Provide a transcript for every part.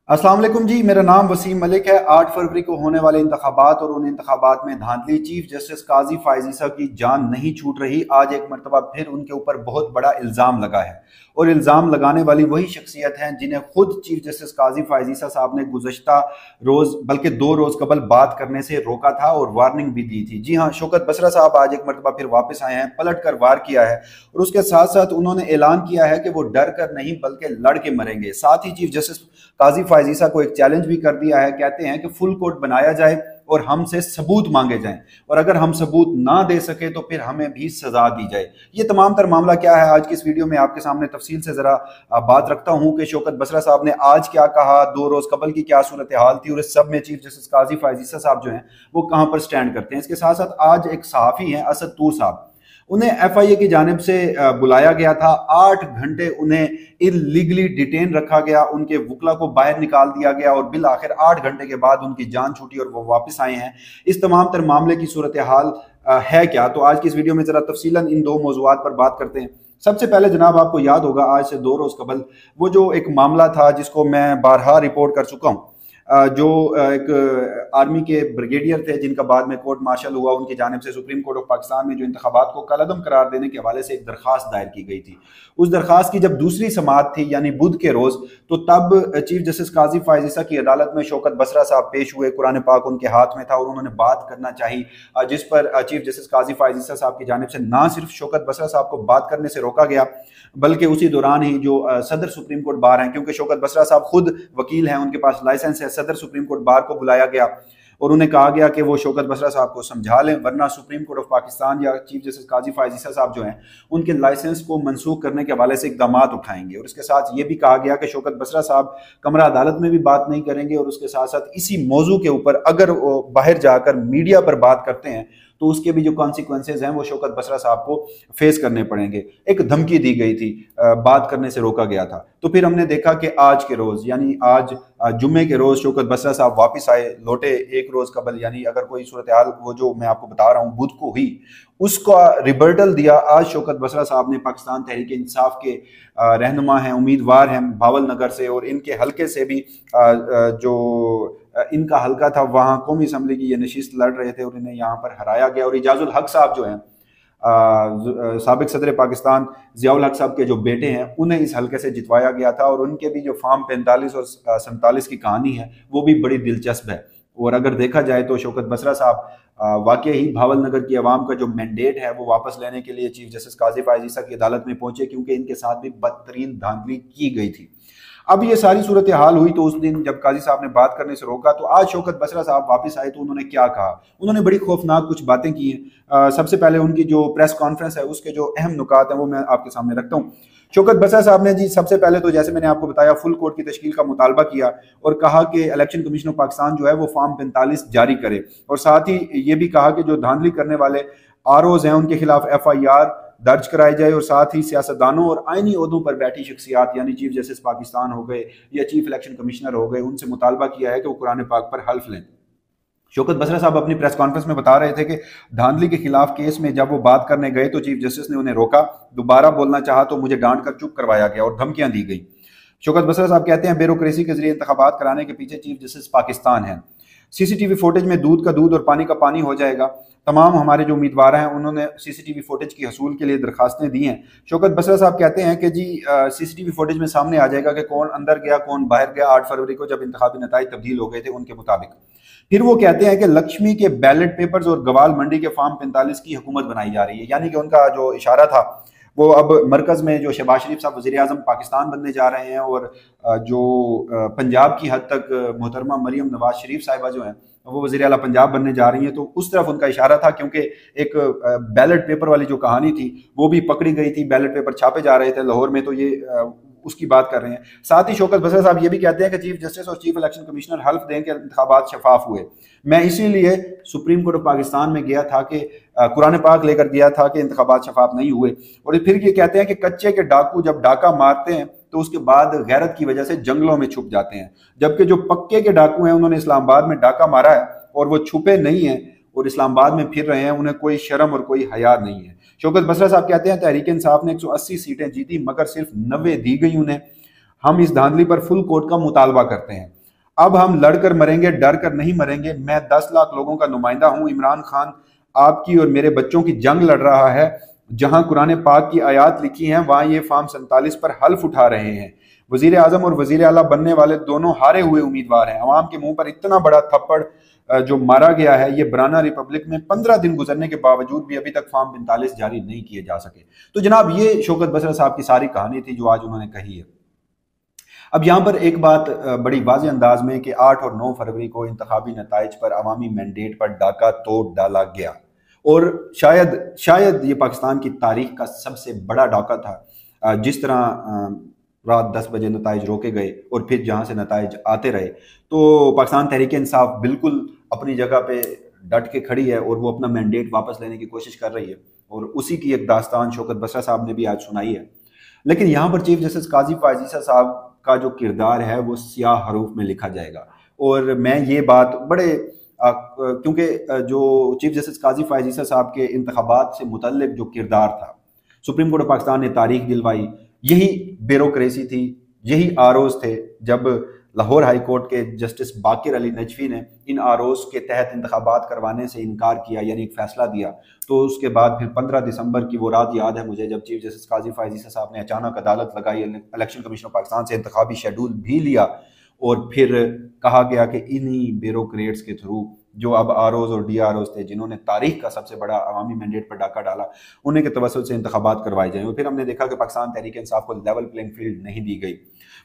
अस्सलाम वालेकुम जी। मेरा नाम वसीम मलिक है। 8 फरवरी को होने वाले इंतखाबात और उन इंतखाबात में धांधली चीफ जस्टिस काजी फायज ईसा की जान नहीं छूट रही। आज एक मरतबा फिर उनके ऊपर बहुत बड़ा इल्ज़ाम लगा है और इल्ज़ाम लगाने वाली वही शख्सियत हैं जिन्हें खुद चीफ जस्टिस काजी फायज ईसा साहब ने गुज़श्ता रोज़ बल्कि 2 रोज़ कबल बात करने से रोका था और वार्निंग भी दी थी। जी हाँ, शौकत बसरा साहब आज एक मरतबा फिर वापस आए हैं, पलट कर वार किया है और उसके साथ साथ उन्होंने ऐलान किया है कि वो डर कर नहीं बल्कि लड़ के मरेंगे। साथ ही चीफ जस्टिस काजी फायज ईसा को एक चैलेंज भी कर दिया है। कहते हैं कि फुल कोर्ट बनाया जाए और हमसे सबूत मांगे जाएं और अगर हम सबूत ना दे सके तो फिर हमें भी सजा दी जाए। ये तमाम तर मामला क्या है, आज की इस वीडियो में आपके सामने तफसील से जरा बात रखता हूं कि शौकत बसरा साहब ने आज क्या कहा, 2 रोज कबल की क्या सूरत हाल थी और इस सब में चीफ जस्टिस काजी फायज ईसा साहब जो हैं वो कहां पर स्टैंड करते हैं। इसके साथ साथ आज एक सहाफी हैं असद तूर साहब, उन्हें FIA की जानिब से बुलाया गया था। 8 घंटे उन्हें इलीगली डिटेन रखा गया, उनके वकला को बाहर निकाल दिया गया और बिल आखिर 8 घंटे के बाद उनकी जान छूटी और वो वापस आए हैं। इस तमाम तर मामले की सूरत हाल है क्या, तो आज की इस वीडियो में जरा तफसीलन इन 2 मौज़ूआत पर बात करते हैं। सबसे पहले जनाब, आपको याद होगा आज से 2 रोज कबल वो जो एक मामला था जिसको मैं बारहा रिपोर्ट कर चुका हूँ, जो एक आर्मी के ब्रिगेडियर थे जिनका बाद में कोर्ट मार्शल हुआ, उनकी जानिब से सुप्रीम कोर्ट ऑफ पाकिस्तान में जो इंतखाबात को कलअदम करार देने के हवाले से एक दरखास्त दायर की गई थी। उस दरखास्त की जब दूसरी समाअत थी यानी बुध के रोज, तो तब चीफ जस्टिस काजी फायज ईसा की अदालत में शौकत बसरा साहब पेश हुए। कुरान पाक उनके हाथ में था और उन्होंने बात करना चाहिए, जिस पर चीफ जस्टिस काजी फायज ईसा साहब की जानिब से ना सिर्फ शौकत बसरा साहब को बात करने से रोका गया बल्कि उसी दौरान ही जो सदर सुप्रीम कोर्ट बार हैं, क्योंकि शौकत बसरा साहब खुद वकील हैं, उनके पास लाइसेंस है, सदर सुप्रीम कोर्ट बार को बुलाया गया और उन्हें कहा गया कि वो शौकत बसरा साहब को समझा लें, वरना सुप्रीम कोर्ट ऑफ पाकिस्तान या चीफ जस्टिस काजी फायज ईसा साहब जो हैं उनके लाइसेंस को मनसूख करने के हवाले से इकदाम उठाएंगे। और इसके साथ ये भी कहा गया कि शौकत बसरा साहब कमरा अदालत में भी बात नहीं करेंगे और उसके साथ साथ इसी मौजू के ऊपर अगर वो बाहर जाकर मीडिया पर बात करते हैं तो उसके भी जो कॉन्सिक्वेंसेज हैं वो शौकत बसरा साहब को फेस करने पड़ेंगे। एक धमकी दी गई थी, बात करने से रोका गया था। तो फिर हमने देखा कि आज के रोज यानी आज जुम्मे के रोज शौकत बसरा साहब वापस आए, लौटे 1 रोज कबल, यानी अगर कोई सूरत हाल वो जो मैं आपको बता रहा हूँ बुध को हुई उसका रिबर्टल दिया। आज शौकत बसरा साहब ने पाकिस्तान तहरीक इंसाफ के रहनुमा हैं, उम्मीदवार हैं भावल नगर से और इनके हल्के से भी जो इनका हल्का था वहाँ कौमी असम्बली की ये नशिस्त लड़ रहे थे और इन्हें यहाँ पर हराया गया। और इजाजुल हक साहब जो हैं साबिक सदर पाकिस्तान ज़ियाउल हक साहब के जो बेटे हैं उन्हें इस हल्के से जितवाया गया था और उनके भी जो फॉर्म 45 और 47 की कहानी है वो भी बड़ी दिलचस्प है। और अगर देखा जाए तो शौकत बसरा साहब वाकई ही भावल नगर की आवाम का जो मैंडेट है वो वापस लेने के लिए चीफ जस्टिस काजी फायज ईसा की अदालत में पहुंचे, क्योंकि इनके साथ भी बदतरीन धांधली की गई थी। अब ये सारी सूरत हाल हुई तो उस दिन जब काजी साहब ने बात करने से रोका, तो आज शौकत बसरा साहब वापस आए तो उन्होंने क्या कहा, उन्होंने बड़ी खौफनाक कुछ बातें की हैं। सबसे पहले उनकी जो प्रेस कॉन्फ्रेंस है उसके जो अहम नुकात हैं वो मैं आपके सामने रखता हूँ। शौकत बसरा साहब ने जी सबसे पहले तो जैसे मैंने आपको बताया फुल कोर्ट की तश्कील का मुतालबा किया और कहा कि इलेक्शन कमीशन ऑफ पाकिस्तान जो है वो फॉर्म 45 जारी करे और साथ ही ये भी कहा कि जो धांधली करने वाले ROs हैं उनके खिलाफ FIR दर्ज कराई जाए और साथ ही सियासतदानों और आईनी ओहदों पर बैठी शख्सियात यानी चीफ जस्टिस पाकिस्तान हो गए या चीफ इलेक्शन कमिश्नर हो गए, उनसे मुतालबा किया है कि वो कुरान पाक पर हल्फ लें। शौकत बसरा साहब अपनी प्रेस कॉन्फ्रेंस में बता रहे थे कि धांधली के खिलाफ केस में जब वो बात करने गए तो चीफ जस्टिस ने उन्हें रोका, दोबारा बोलना चाहा तो मुझे डांट कर चुप करवाया गया और धमकियां दी गई। शौकत बसरा साहब कहते हैं ब्यूरोक्रेसी के जरिए इंतखाबात कराने के पीछे चीफ जस्टिस पाकिस्तान है। CCTV फुटेज में दूध का दूध और पानी का पानी हो जाएगा। तमाम हमारे जो उम्मीदवार हैं उन्होंने CCTV फुटेज की हसूल के लिए दरखास्तें दी हैं। शौकत बसरा साहब कहते हैं कि जी CCTV फुटेज में सामने आ जाएगा कि कौन अंदर गया कौन बाहर गया 8 फरवरी को जब इंतखाबी नताइज तब्दील हो गए थे उनके मुताबिक। फिर वो कहते हैं कि लक्ष्मी के बैलेट पेपर्स और गवाल मंडी के फॉर्म 45 की हुकूमत बनाई जा रही है, यानी कि उनका जो इशारा था वो अब मरकज़ में जो शहबाज शरीफ साहब वज़ीर आज़म पाकिस्तान बनने जा रहे हैं और जो पंजाब की हद तक मोहतरमा मरियम नवाज शरीफ साहिबा जो हैं वो वज़ीर आला पंजाब बनने जा रही हैं, तो उस तरफ उनका इशारा था। क्योंकि एक बैलेट पेपर वाली जो कहानी थी वो भी पकड़ी गई थी, बैलेट पेपर छापे जा रहे थे लाहौर में, तो ये उसकी बात कर रहे हैं। साथ ही शौकत बसरा साहब ये भी कहते हैं कि चीफ जस्टिस और चीफ इलेक्शन कमिश्नर हल्फ दें कि इंतखाबात शफाफ हुए। मैं इसीलिए सुप्रीम कोर्ट ऑफ पाकिस्तान में गया था कि कुरान पाक लेकर गया था कि इंतखाबात शफाफ नहीं हुए। और फिर ये कहते हैं कि कच्चे के डाकू जब डाका मारते हैं तो उसके बाद गैरत की वजह से जंगलों में छुप जाते हैं, जबकि जो पक्के के डाकू हैं उन्होंने इस्लामाबाद में डाका मारा है और वो छुपे नहीं हैं और इस्लामाबाद में फिर रहे हैं, उन्हें कोई शर्म और कोई हया नहीं है। शौकत बसरा साहब कहते हैं तहरीक इंसाफ ने 180 सीटें जीती मगर सिर्फ 90 दी गई उन्हें। हम इस धांधली पर फुल कोर्ट का मुतालबा करते हैं। अब हम लड़कर मरेंगे, डर कर नहीं मरेंगे। मैं 10 लाख लोगों का नुमाइंदा हूं। इमरान खान आपकी और मेरे बच्चों की जंग लड़ रहा है। जहां कुरान पाक की आयात लिखी हैं वहां ये फार्म 47 पर हल्फ उठा रहे हैं। वजीर आजम और वजीर आला बनने वाले दोनों हारे हुए उम्मीदवार हैं। अवाम के मुंह पर इतना बड़ा थप्पड़ जो मारा गया है, ये बराना रिपब्लिक में 15 दिन गुजरने के बावजूद भी अभी तक फार्म 45 जारी नहीं किए जा सके। तो जनाब, ये शौकत बसरा साहब की सारी कहानी थी जो आज उन्होंने कही है। अब यहाँ पर एक बात बड़ी वाज़ेह अंदाज में कि 8 और 9 फरवरी को इंतखाबी नताइज पर अवामी मैंडेट पर डाका तोड़ डाला गया और शायद ये पाकिस्तान की तारीख का सबसे बड़ा डाका था। जिस तरह रात 10 बजे नताइज रोके गए और फिर जहाँ से नताइज आते रहे, तो पाकिस्तान तहरीक इंसाफ बिल्कुल अपनी जगह पे डट के खड़ी है और वो अपना मैंडेट वापस लेने की कोशिश कर रही है और उसी की एक दास्तान शौकत बसरा साहब ने भी आज सुनाई है। लेकिन यहाँ पर चीफ जस्टिस काजी फायज ईसा साहब का जो किरदार है वो स्याह हरूफ में लिखा जाएगा। और मैं ये बात बड़े क्योंकि जो चीफ जस्टिस काजी फायज ईसा साहब के इंतखाबात से मुतल्लिक जो किरदार था, सुप्रीम कोर्ट ऑफ पाकिस्तान ने तारीख दिलवाई, यही ब्यूरोक्रेसी थी, यही आरोज थे। जब लाहौर हाई कोर्ट के जस्टिस बाकिर अली नजफी ने इन आरोज के तहत इंतखाबात करवाने से इनकार किया, यानी एक फैसला दिया, तो उसके बाद फिर 15 दिसंबर की वो रात याद है मुझे, जब चीफ जस्टिस काजी फायज ईसा साहब ने अचानक अदालत लगाई, इलेक्शन कमीशन ऑफ पाकिस्तान से इंतखाबी शेड्यूल भी लिया और फिर कहा गया कि इन्हीं ब्यूरोक्रेट्स के थ्रू जो अब आरोज और डी आरोज थे, जिन्होंने तारीख का सबसे बड़ा अवामी मैंडेट पर डाका डाला, उन्हीं के तवस्सुल से इंतखाबात करवाए जाएं। और फिर हमने देखा कि पाकिस्तान तहरीक इंसाफ को लेवल प्लेइंग फील्ड नहीं दी गई।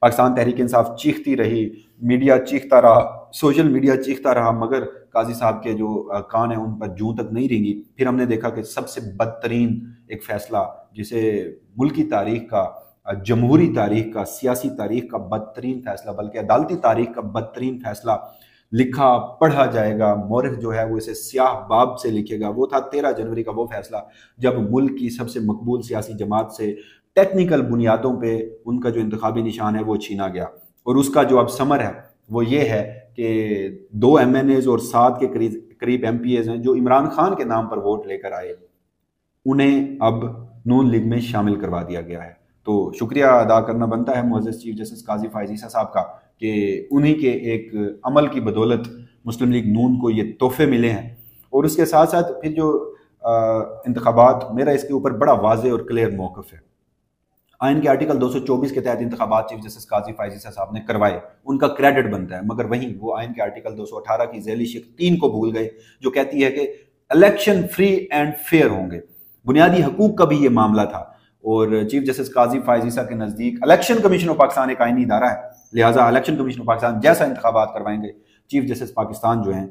पाकिस्तान तहरीक इंसाफ चीखती रही, मीडिया चीखता रहा, सोशल मीडिया चीखता रहा, मगर काजी साहब के जो कान हैं उन पर जूं तक नहीं रेंगी। फिर हमने देखा कि सबसे बदतरीन एक फैसला, जिसे मुल्की तारीख का, जमहूरी तारीख का, सियासी तारीख का बदतरीन फैसला, बल्कि अदालती तारीख का बदतरीन फैसला लिखा पढ़ा जाएगा, मौरख जो है वो इसे स्याह बाब से लिखेगा, वो था 13 जनवरी का वो फैसला जब मुल्क की सबसे मकबूल सियासी जमात से टेक्निकल बुनियादों पे उनका जो इंतखाबी निशान है वो छीना गया। और उसका जो अब समर है वो ये है कि 2 MNAs और 7 के करीब MPAs हैं जो इमरान खान के नाम पर वोट लेकर आए, उन्हें अब नून लीग में शामिल करवा दिया गया है। तो शुक्रिया अदा करना बनता है मुअज़्ज़ज़ चीफ जस्टिस काजी फायज ईसा साहब का कि उन्हीं के एक अमल की बदौलत मुस्लिम लीग नून को ये तोहफे मिले हैं। और उसके साथ साथ फिर जो इंतखाबात, मेरा इसके ऊपर बड़ा वाज़ेह और क्लियर मौक़िफ़ है। आइन के आर्टिकल 224 के तहत इंतखाबात चीफ जस्टिस काजी फायज ईसा साहब ने करवाए, उनका क्रेडिट बनता है, मगर वहीं वो आइन के आर्टिकल 218 की ज़ैली शिक 3 को भूल गए, जो कहती है कि इलेक्शन फ्री एंड फेयर होंगे। बुनियादी हकूक का भी ये मामला था और चीफ जस्टिस काजी फायज ईसा के नज़दीक इलेक्शन कमीशन ऑफ पाकिस्तान एक आइनी इदारा है, लिहाजा इलेक्शन कमीशन ऑफ पाकिस्तान जैसा इंतखाबात करवाएंगे, चीफ जस्टिस पाकिस्तान जो हैं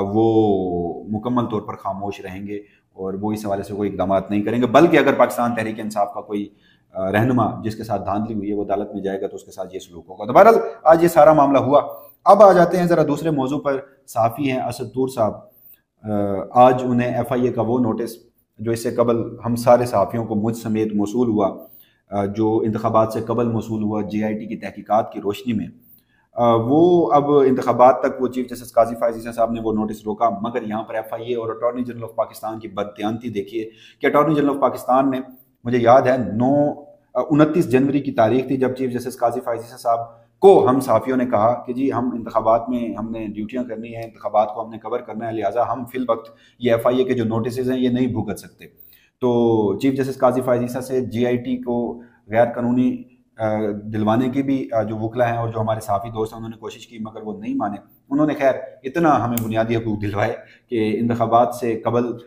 वो मुकम्मल तौर पर खामोश रहेंगे और वो इस हवाले से कोई इकदाम नहीं करेंगे। बल्कि अगर पाकिस्तान तहरीक इंसाफ का कोई रहनुमा जिसके साथ धांधली हुई है वो अदालत में जाएगा तो उसके साथ ये सलूक होगा। तो बहरहाल आज ये सारा मामला हुआ। अब आ जाते हैं ज़रा दूसरे मौजू पर। सहाफ़ी हैं असद तूर साहब, आज उन्हें FIA का वो नोटिस जो इससे कबल हम सारे सहाफ़ियों को मुझ समेत मौसूल हुआ, जो इंतखाबात से कबल मौसूल हुआ JIT की तहकीकात की रोशनी में, वो अब इंतखाबात तक वो चीफ जस्टिस काजी फायज ईसा साहब ने वो नोटिस रोका। मगर यहाँ पर FIA और अटॉर्नी जनरल ऑफ पाकिस्तान की बददियानती देखिए कि अटॉर्नी जनरल ऑफ पाकिस्तान ने, मुझे याद है 29 जनवरी की तारीख थी जब चीफ जस्टिस काजी फायज ईसा साहब को हम सहाफ़ियों ने कहा कि जी हम इंतखाबात में हमने ड्यूटियाँ करनी है, इंतखाबात को हमने कवर करना है, लिहाजा हम फिल वक्त ये FIA के जो नोटिस हैं ये नहीं भुगत सकते। तो चीफ जस्टिस काजी फायज ईसा से JIT को गैर कानूनी दिलवाने की भी जो वकला हैं और जो हमारे सहाफ़ी दोस्त हैं उन्होंने कोशिश की, मगर वो नहीं माने। उन्होंने खैर इतना हमें बुनियादी हकूक़ दिलवाए कि इंतखाबात से कबल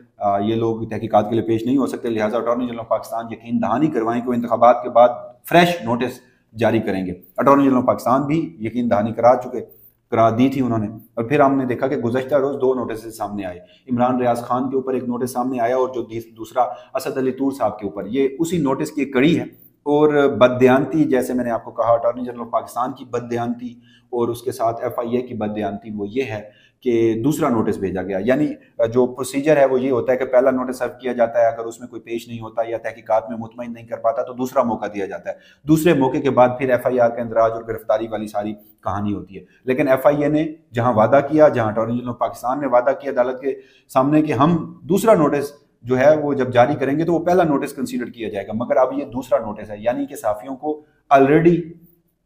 ये लोग तहकीकात के लिए पेश नहीं हो सकते, लिहाजा अटॉर्नी जनरल ऑफ पाकिस्तान यकीन दहानी करवाएं कि वो इंतखाबात के बाद फ्रेश नोटिस जारी करेंगे। अटॉर्नी जनरल ऑफ पाकिस्तान भी यकीन दहानी करा दी थी उन्होंने। और फिर हमने देखा कि गुज़श्ता रोज़ 2 नोटिस सामने आए। इमरान रियाज खान के ऊपर एक नोटिस सामने आया और जो दूसरा असद अली तूर साहब के ऊपर, ये उसी नोटिस की कड़ी है। और बददियानती, जैसे मैंने आपको कहा, अटॉर्नी जनरल ऑफ पाकिस्तान की बददियानती और उसके साथ FIA की बददियानती वो ये है कि दूसरा नोटिस भेजा गया। यानी जो प्रोसीजर है वो ये होता है कि पहला नोटिस सर्व किया जाता है, अगर उसमें कोई पेश नहीं होता या तहकीकात में मुतमईन नहीं कर पाता तो दूसरा मौका दिया जाता है। दूसरे मौके के बाद फिर FIR का इंदराज और गिरफ्तारी वाली सारी कहानी होती है। लेकिन FIA ने जहां वादा किया, जहां अटॉर्नी जनरल ऑफ पाकिस्तान ने वादा किया अदालत के सामने कि हम दूसरा नोटिस जो है वो जब जारी करेंगे तो वो पहला नोटिस कंसीडर किया जाएगा, मगर अब ये दूसरा नोटिस है। यानी कि सहाफ़ियों को ऑलरेडी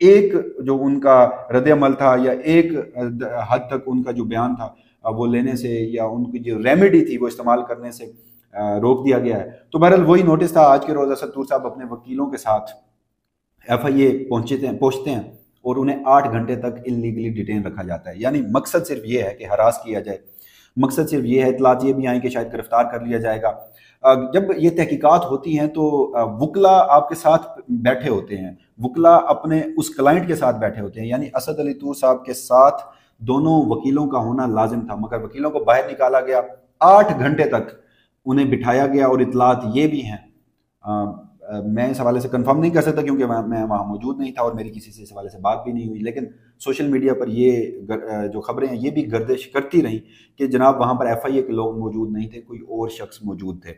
एक जो उनका रद्द-ए-अमल था या एक हद तक उनका जो बयान था वो लेने से या उनकी जो रेमेडी थी वो इस्तेमाल करने से रोक दिया गया है। तो बहरहाल वही नोटिस था। आज के रोज़ असद तूर साहब अपने वकीलों के साथ FIA पहुंचते हैं और उन्हें 8 घंटे तक इलीगली डिटेन रखा जाता है। यानी मकसद सिर्फ ये है कि हरास किया जाए, मकसद सिर्फ ये है, इत्तलात ये भी आई कि शायद गिरफ्तार कर लिया जाएगा। जब ये तहकीकात होती हैं तो वकला आपके साथ बैठे होते हैं, वकला अपने उस क्लाइंट के साथ बैठे होते हैं। यानी असद अली तूर साहब के साथ दोनों वकीलों का होना लाजिम था, मगर वकीलों को बाहर निकाला गया, 8 घंटे तक उन्हें बिठाया गया। और इत्तलात ये भी हैं, मैं इस हवाले से कंफर्म नहीं कर सकता क्योंकि मैं वहाँ मौजूद नहीं था और मेरी किसी से इस हवाले से बात भी नहीं हुई, लेकिन सोशल मीडिया पर ये जो खबरें हैं ये भी गर्दिश करती रहीं कि जनाब वहाँ पर FIA के लोग मौजूद नहीं थे, कोई और शख्स मौजूद थे।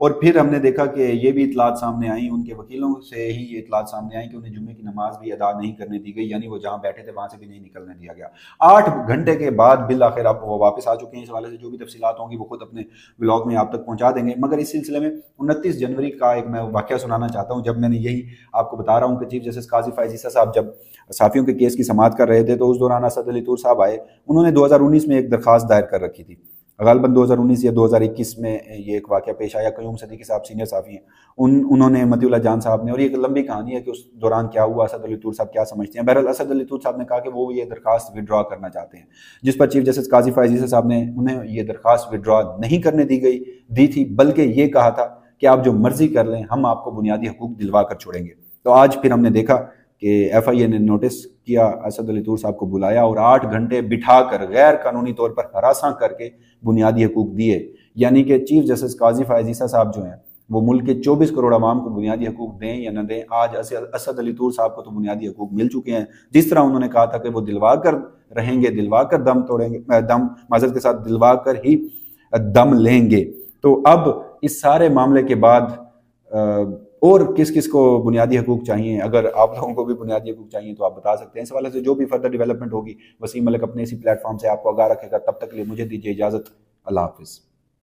और फिर हमने देखा कि ये भी इत्तलात सामने आई, उनके वकीलों से ही ये इत्तलात सामने आई कि उन्हें जुम्मे की नमाज भी अदा नहीं करने दी गई, यानी वो जहाँ बैठे थे वहाँ से भी नहीं निकलने दिया गया। 8 घंटे के बाद बिल आखिर अब वो वापस आ चुके हैं। इस हवाले से जो भी तफसीलात होंगी वो खुद अपने ब्लॉग में आप तक पहुँचा देंगे। मगर इस सिलसिले में 29 जनवरी का एक मैं वाक़या सुनाना चाहता हूँ, जब मैंने यही आपको बता रहा हूँ कि चीफ जस्टिस काजी फ़ायज़ ईसा साहब जब साफ़ियों के केस की समाअत कर रहे थे तो उस दौरान असद अली तूर साहब आए। उन्होंने 2019 में एक दरख्वास्त दायर कर रखी थी, गालबन 2019 या 2021 में ये एक वाक़या पेश आया। क़यूम सदीक़ी साहब सीनियर साफ़ी हैं, उन्होंने मतीउल्लाह जान साहब ने, और ये एक लंबी कहानी है कि उस दौरान क्या हुआ, असद अली तूर साहब क्या समझते हैं। बहरहाल असद अली तूर साहब ने कहा कि वो ये दरख्वास्त विड्रॉ करना चाहते हैं, जिस पर चीफ जस्टिस काजी फ़ायज़ ईसा साहब ने उन्हें ये दरख्वास्त विड्रॉ नहीं करने दी थी, बल्कि ये कहा था कि आप जो मर्जी कर लें, हम आपको बुनियादी हकूक़ दिलवा कर छोड़ेंगे। तो आज फिर हमने देखा कि FIA ने नोटिस किया, असद अली तूर साहब को बुलाया और 8 घंटे बिठाकर गैर कानूनी तौर पर हरासा करके बुनियादी हकूक़ दिए। यानी कि चीफ जस्टिस काजी फ़ायज़ ईसा साहब जो हैं वो मुल्क के 24 करोड़ आवाम को बुनियादी हकूक़ दें या न दें, आज असद अली तूर साहब को तो बुनियादी हकूक़ मिल चुके हैं। जिस तरह उन्होंने कहा था कि वो दिलवा कर रहेंगे, दिलवा कर दम तोड़ेंगे, दम माज़रत के साथ दिलवा कर ही दम लेंगे। तो अब इस सारे मामले के बाद और किस किस को बुनियादी हकूक़ चाहिए, अगर आप लोगों को भी बुनियादी हकूक़ चाहिए तो आप बता सकते हैं। इस हवाले से जो भी फर्दर डेवलपमेंट होगी वसीम मलिक अपने इसी प्लेटफॉर्म से आपको आगाह रखेगा। तब तक के लिए मुझे दीजिए इजाज़त। अल्लाह हाफ़िज़।